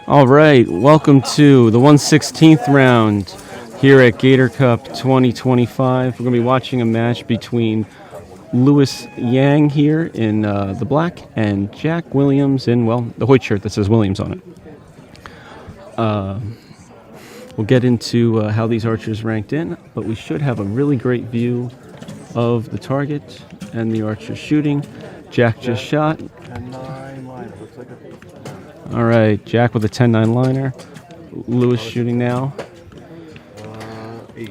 All right, welcome to the 1/16th round here at Gator Cup 2025. We're going to be watching a match between Lewis Yang here in the black and Jack Williams in, well, the white shirt that says Williams on it. We'll get into how these archers ranked in, but we should have a really great view of the target and the archer shooting. Jack just shot. 10-9 liner. Looks like All right, Jack with a 10-9 liner. Lewis shooting now. 8.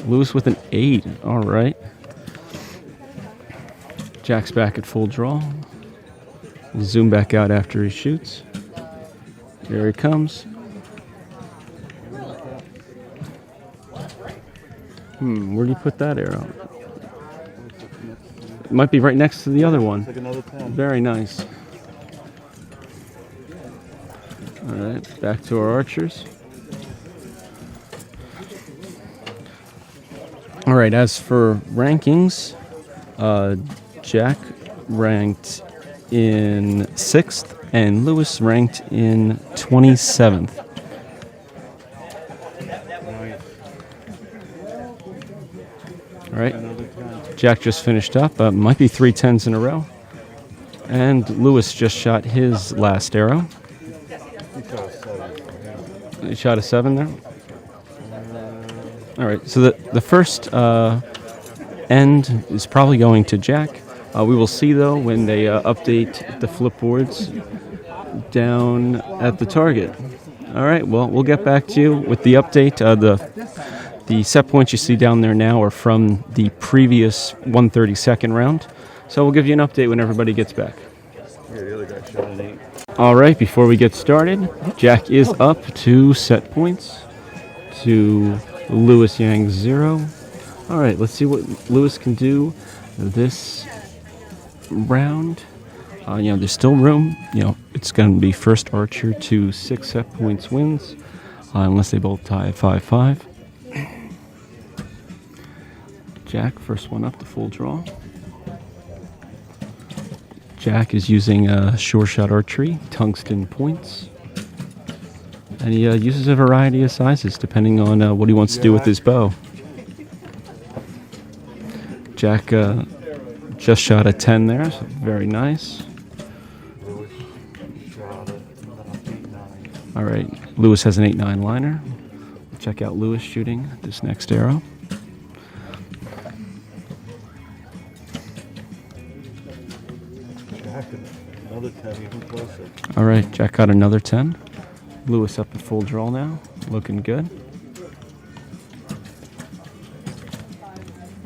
Lewis with an 8. All right. Jack's back at full draw. We'll zoom back out after he shoots. There he comes. Where do you put that arrow? It might be right next to the other one. Like another 10. Very nice. All right, back to our archers. All right, as for rankings, Jack ranked in 6th and Lewis ranked in 27th. All right, Jack just finished up. Might be 3 10s in a row. And Lewis just shot his last arrow. He shot a 7 there. All right, so the first end is probably going to Jack. We will see, though, when they update the flipboards down at the target. All right, well, we'll get back to you with the update. The set points you see down there now are from the previous 132nd round. So we'll give you an update when everybody gets back. Yeah, the other guy shot an 8. All right, before we get started, Jack is up 2 set points to Lewis Yang 0. All right, let's see what Lewis can do this round. There's still room. It's going to be first archer to 6 set points wins, unless they both tie at 5-5. Jack, first one up to full draw. Jack is using sure shot archery, tungsten points. And he uses a variety of sizes depending on what he wants to do with his bow. Jack just shot a 10 there, so very nice. All right, Lewis has an 8-9 liner. Check out Lewis shooting this next arrow. Another 10, even closer. All right, Jack got another 10. Lewis up at full draw now, looking good.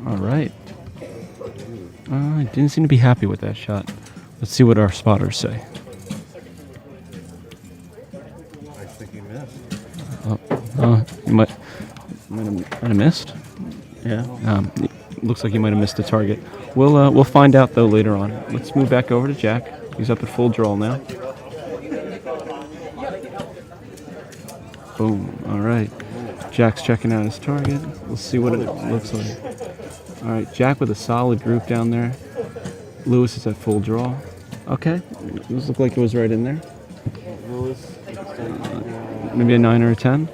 All right. I didn't seem to be happy with that shot. Let's see what our spotters say. I think he missed. You might have missed. Yeah. Looks like he might have missed the target. We'll find out though later on. Let's move back over to Jack. He's up at full draw now. Boom. All right. Jack's checking out his target. We'll see what it looks like. All right. Jack with a solid group down there. Lewis is at full draw. Okay. This looked like it was right in there. Lewis. Maybe a 9 or a 10.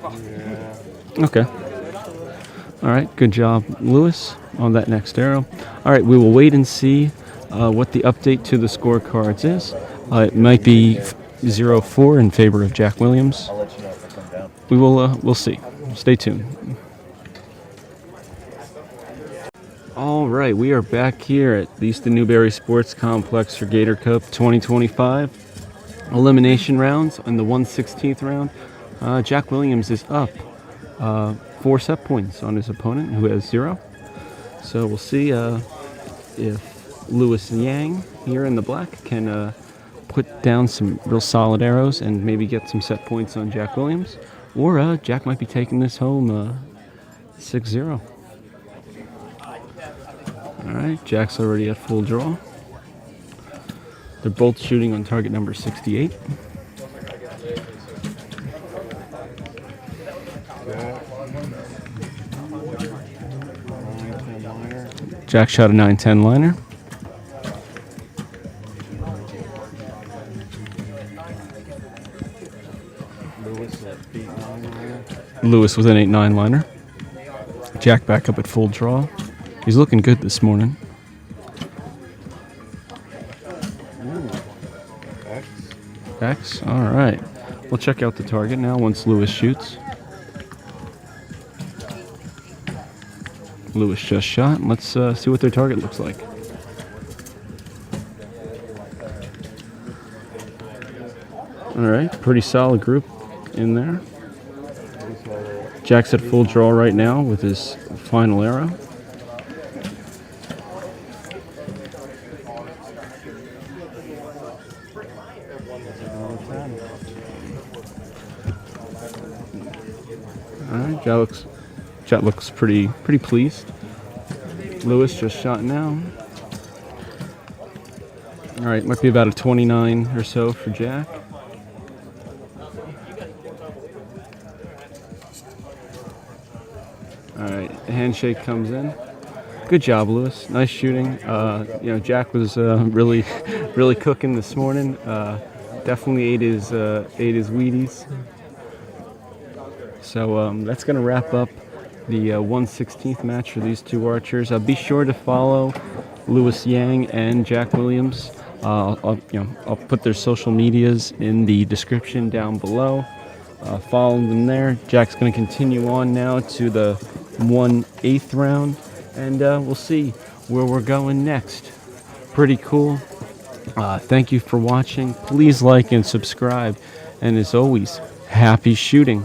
Yeah. Okay. All right. Good job, Lewis, on that next arrow. All right. We will wait and see what the update to the scorecards is. It might be 0-4 in favor of Jack Williams. I'll let you know if I come down. We'll see. Stay tuned. All right, we are back here at the Easton Newberry Sports Complex for Gator Cup 2025 elimination rounds. In the 1/16th round, Jack Williams is up 4 set points on his opponent, who has 0. So we'll see if Lewis Yang here in the black can put down some real solid arrows and maybe get some set points on Jack Williams, or Jack might be taking this home 6-0. All right, Jack's already at full draw. They're both shooting on target number 68. Jack shot a 9-10 liner. Lewis at 8-9. Lewis with an 8-9 liner. Jack back up at full draw. He's looking good this morning. X. X. All right. We'll check out the target now once Lewis shoots. Lewis just shot. Let's see what their target looks like. All right. Pretty solid group in there. Jack's at full draw right now with his final arrow. All right, Jack looks pretty pleased. Lewis just shot now. All right, might be about a 29 or so for Jack. All right, the handshake comes in. Good job, Lewis. Nice shooting. Jack was really cooking this morning. Definitely ate his Wheaties. So that's going to wrap up the 1/16th match for these two archers. Be sure to follow Lewis Yang and Jack Williams. I'll put their social medias in the description down below. Follow them there. Jack's going to continue on now to the 1/8 round, and we'll see where we're going next. Pretty cool. Thank you for watching. Please like and subscribe, and as always, happy shooting.